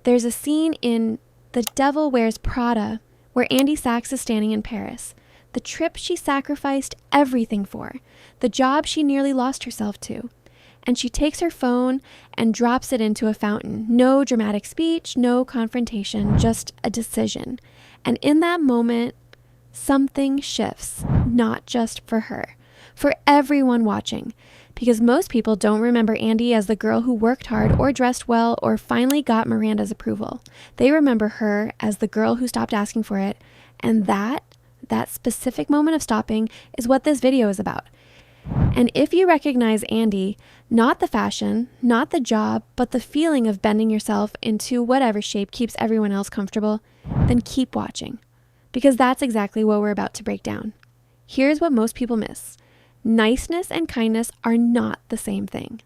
There's a scene in The Devil Wears Prada where Andy Sachs is standing in Paris. The trip she sacrificed everything for, the job she nearly lost herself to. And she takes her phone and drops it into a fountain. No dramatic speech, no confrontation, just a decision. And in that moment, something shifts, not just for her, for everyone watching. Because most people don't remember Andy as the girl who worked hard or dressed well or finally got Miranda's approval. They remember her as the girl who stopped asking for it. And that specific moment of stopping is what this video is about. And if you recognize Andy, not the fashion, not the job, but the feeling of bending yourself into whatever shape keeps everyone else comfortable, then keep watching. Because that's exactly what we're about to break down. Here's what most people miss. Niceness and kindness are not the same thing.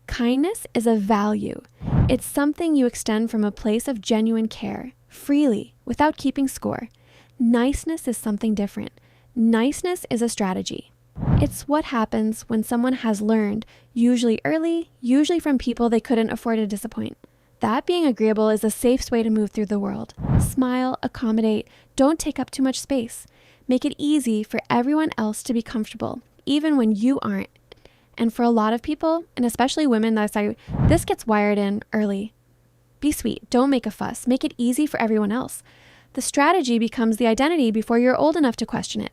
Kindness is a value. It's something you extend from a place of genuine care, freely, without keeping score. Niceness is something different. Niceness is a strategy. It's what happens when someone has learned, usually early, usually from people they couldn't afford to disappoint. That being agreeable is the safest way to move through the world. Smile, accommodate, don't take up too much space. Make it easy for everyone else to be comfortable, even when you aren't. And for a lot of people, and especially women, this gets wired in early. Be sweet, don't make a fuss, make it easy for everyone else. The strategy becomes the identity before you're old enough to question it.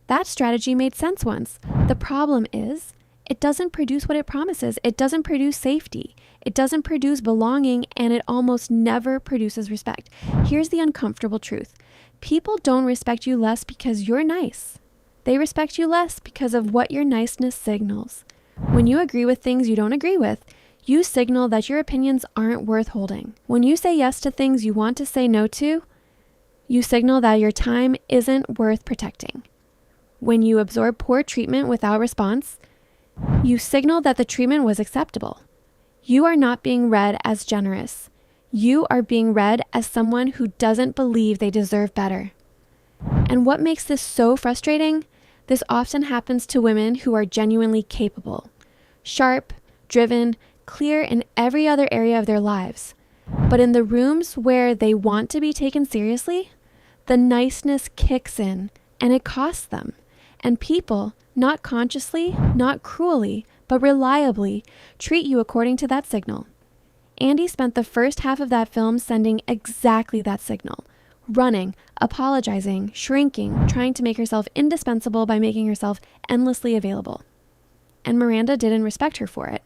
That strategy made sense once. The problem is, it doesn't produce what it promises. It doesn't produce safety. It doesn't produce belonging, and it almost never produces respect. Here's the uncomfortable truth. People don't respect you less because you're nice. They respect you less because of what your niceness signals. When you agree with things you don't agree with, you signal that your opinions aren't worth holding. When you say yes to things you want to say no to, you signal that your time isn't worth protecting. When you absorb poor treatment without response, you signal that the treatment was acceptable. You are not being read as generous. You are being read as someone who doesn't believe they deserve better. And what makes this so frustrating? This often happens to women who are genuinely capable, sharp, driven, clear in every other area of their lives. But in the rooms where they want to be taken seriously, the niceness kicks in and it costs them. And people, not consciously, not cruelly, but reliably, treat you according to that signal. Andy spent the first half of that film sending exactly that signal. Running, apologizing, shrinking, trying to make herself indispensable by making herself endlessly available. And Miranda didn't respect her for it.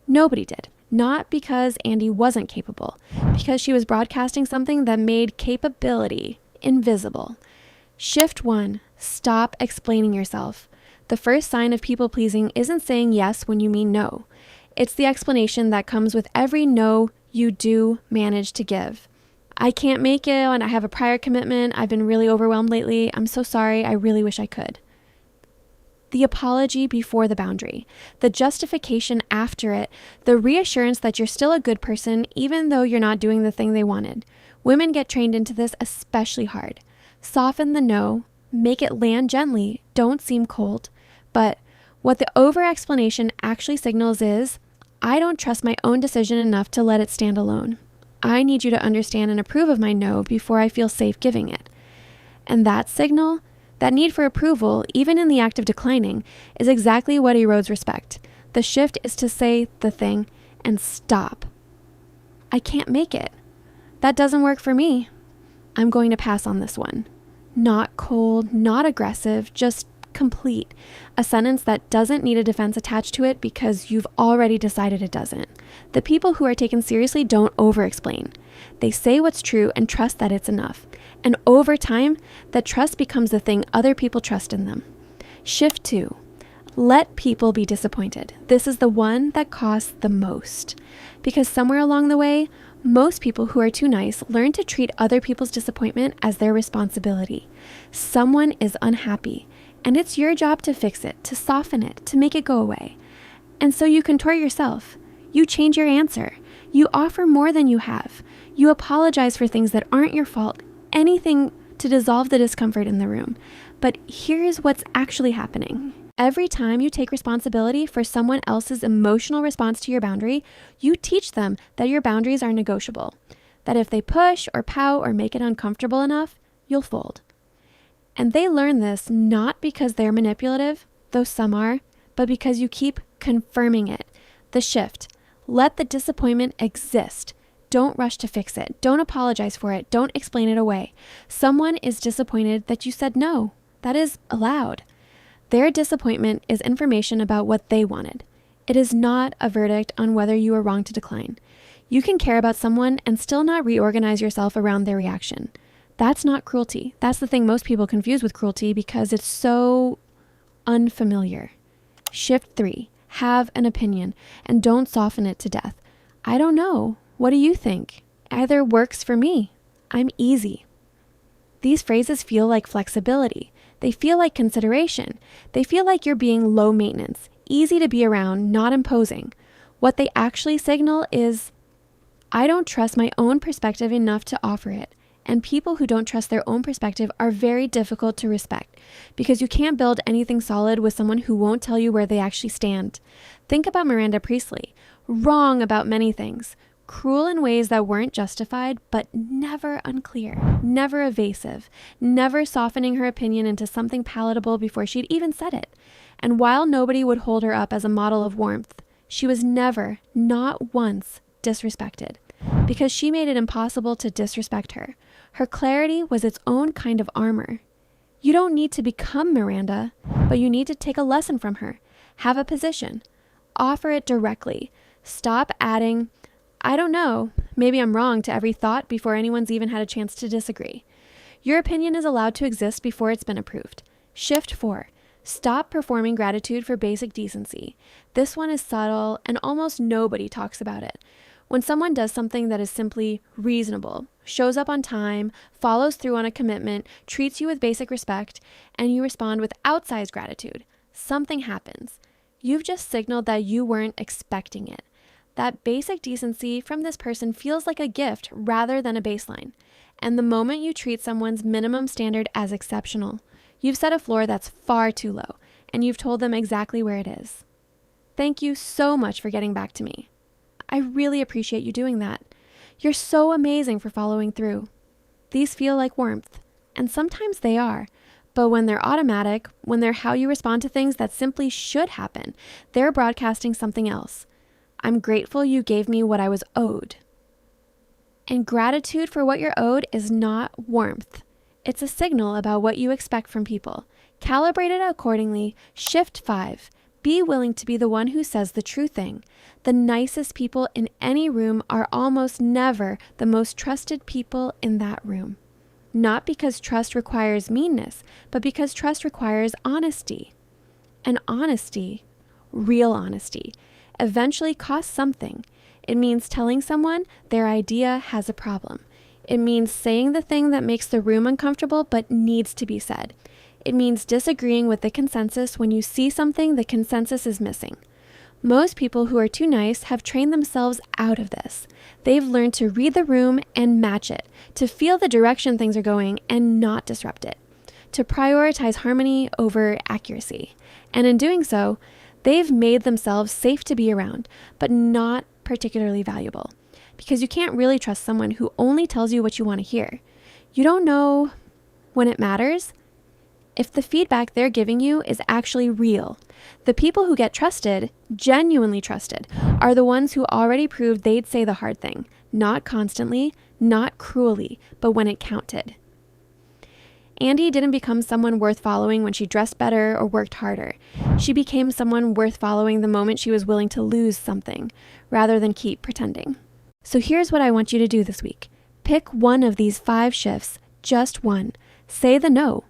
Nobody did. Not because Andy wasn't capable, because she was broadcasting something that made capability invisible. Shift 1. Stop explaining yourself. The first sign of people-pleasing isn't saying yes when you mean no. It's the explanation that comes with every no you do manage to give. I can't make it, and I have a prior commitment. I've been really overwhelmed lately. I'm so sorry. I really wish I could. The apology before the boundary, the justification after it, the reassurance that you're still a good person even though you're not doing the thing they wanted. Women get trained into this especially hard. Soften the no, make it land gently, don't seem cold. But what the over-explanation actually signals is, I don't trust my own decision enough to let it stand alone. I need you to understand and approve of my no before I feel safe giving it. And that signal, that need for approval, even in the act of declining, is exactly what erodes respect. The shift is to say the thing and stop. I can't make it. That doesn't work for me. I'm going to pass on this one. Not cold, not aggressive, just complete. A sentence that doesn't need a defense attached to it because you've already decided it doesn't. The people who are taken seriously don't over-explain. They say what's true and trust that it's enough. And over time, that trust becomes the thing other people trust in them. Shift 2. Let people be disappointed. This is the one that costs the most. Because somewhere along the way, most people who are too nice learn to treat other people's disappointment as their responsibility. Someone is unhappy, and it's your job to fix it, to soften it, to make it go away. And so you contort yourself. You change your answer. You offer more than you have. You apologize for things that aren't your fault, anything to dissolve the discomfort in the room. But here's what's actually happening. Every time you take responsibility for someone else's emotional response to your boundary, you teach them that your boundaries are negotiable. that if they push or pout or make it uncomfortable enough, you'll fold. And they learn this not because they're manipulative, though some are, but because you keep confirming it. The shift. Let the disappointment exist. Don't rush to fix it. Don't apologize for it. Don't explain it away. Someone is disappointed that you said no. That is allowed. Their disappointment is information about what they wanted. It is not a verdict on whether you were wrong to decline. You can care about someone and still not reorganize yourself around their reaction. That's not cruelty. That's the thing most people confuse with cruelty because it's so unfamiliar. Shift 3. Have an opinion and don't soften it to death. I don't know. What do you think? Either works for me. I'm easy. These phrases feel like flexibility. They feel like consideration. They feel like you're being low maintenance, easy to be around, not imposing. What they actually signal is, I don't trust my own perspective enough to offer it. And people who don't trust their own perspective are very difficult to respect because you can't build anything solid with someone who won't tell you where they actually stand. Think about Miranda Priestly. Wrong about many things. Cruel in ways that weren't justified, but never unclear, never evasive, never softening her opinion into something palatable before she'd even said it. And while nobody would hold her up as a model of warmth, she was never, not once, disrespected because she made it impossible to disrespect her. Her clarity was its own kind of armor. You don't need to become Miranda, but you need to take a lesson from her. Have a position. Offer it directly. Stop adding, I don't know, maybe I'm wrong to every thought before anyone's even had a chance to disagree. Your opinion is allowed to exist before it's been approved. Shift 4. Stop performing gratitude for basic decency. This one is subtle and almost nobody talks about it. When someone does something that is simply reasonable, shows up on time, follows through on a commitment, treats you with basic respect, and you respond with outsized gratitude, something happens. You've just signaled that you weren't expecting it. That basic decency from this person feels like a gift rather than a baseline. And the moment you treat someone's minimum standard as exceptional, you've set a floor that's far too low, and you've told them exactly where it is. Thank you so much for getting back to me. I really appreciate you doing that. You're so amazing for following through. These feel like warmth, and sometimes they are, but when they're automatic, when they're how you respond to things that simply should happen, they're broadcasting something else. I'm grateful you gave me what I was owed. And gratitude for what you're owed is not warmth. It's a signal about what you expect from people. Calibrate it accordingly. Shift 5. Be willing to be the one who says the true thing. The nicest people in any room are almost never the most trusted people in that room. Not because trust requires meanness, but because trust requires honesty. And honesty, real honesty, eventually costs something. It means telling someone their idea has a problem. It means saying the thing that makes the room uncomfortable but needs to be said. It means disagreeing with the consensus when you see something the consensus is missing. Most people who are too nice have trained themselves out of this. They've learned to read the room and match it, to feel the direction things are going and not disrupt it, to prioritize harmony over accuracy. And in doing so, they've made themselves safe to be around, but not particularly valuable. Because you can't really trust someone who only tells you what you want to hear. You don't know when it matters if the feedback they're giving you is actually real. The people who get trusted, genuinely trusted, are the ones who already proved they'd say the hard thing, not constantly, not cruelly, but when it counted. Andy didn't become someone worth following when she dressed better or worked harder. She became someone worth following the moment she was willing to lose something, rather than keep pretending. So here's what I want you to do this week. Pick one of these 5 shifts, just one. Say the no.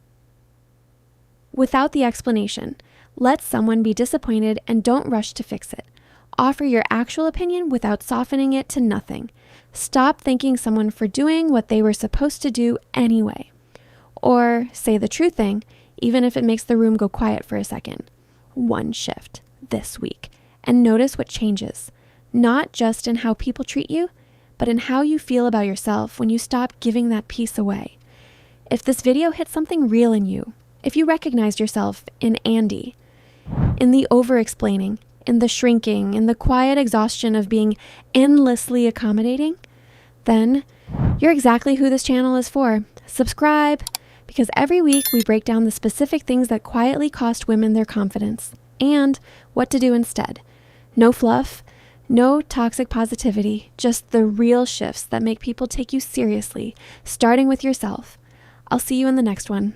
Without the explanation. Let someone be disappointed and don't rush to fix it. Offer your actual opinion without softening it to nothing. Stop thanking someone for doing what they were supposed to do anyway. Or say the true thing, even if it makes the room go quiet for a second. One shift this week. And notice what changes. Not just in how people treat you, but in how you feel about yourself when you stop giving that piece away. If this video hit something real in you, if you recognized yourself in Andy, in the over-explaining, in the shrinking, in the quiet exhaustion of being endlessly accommodating, then You're exactly who this channel is for. Subscribe, because every week we break down the specific things that quietly cost women their confidence and what to do instead. No fluff, no toxic positivity, just the real shifts that make people take you seriously, starting with yourself. I'll see you in the next one.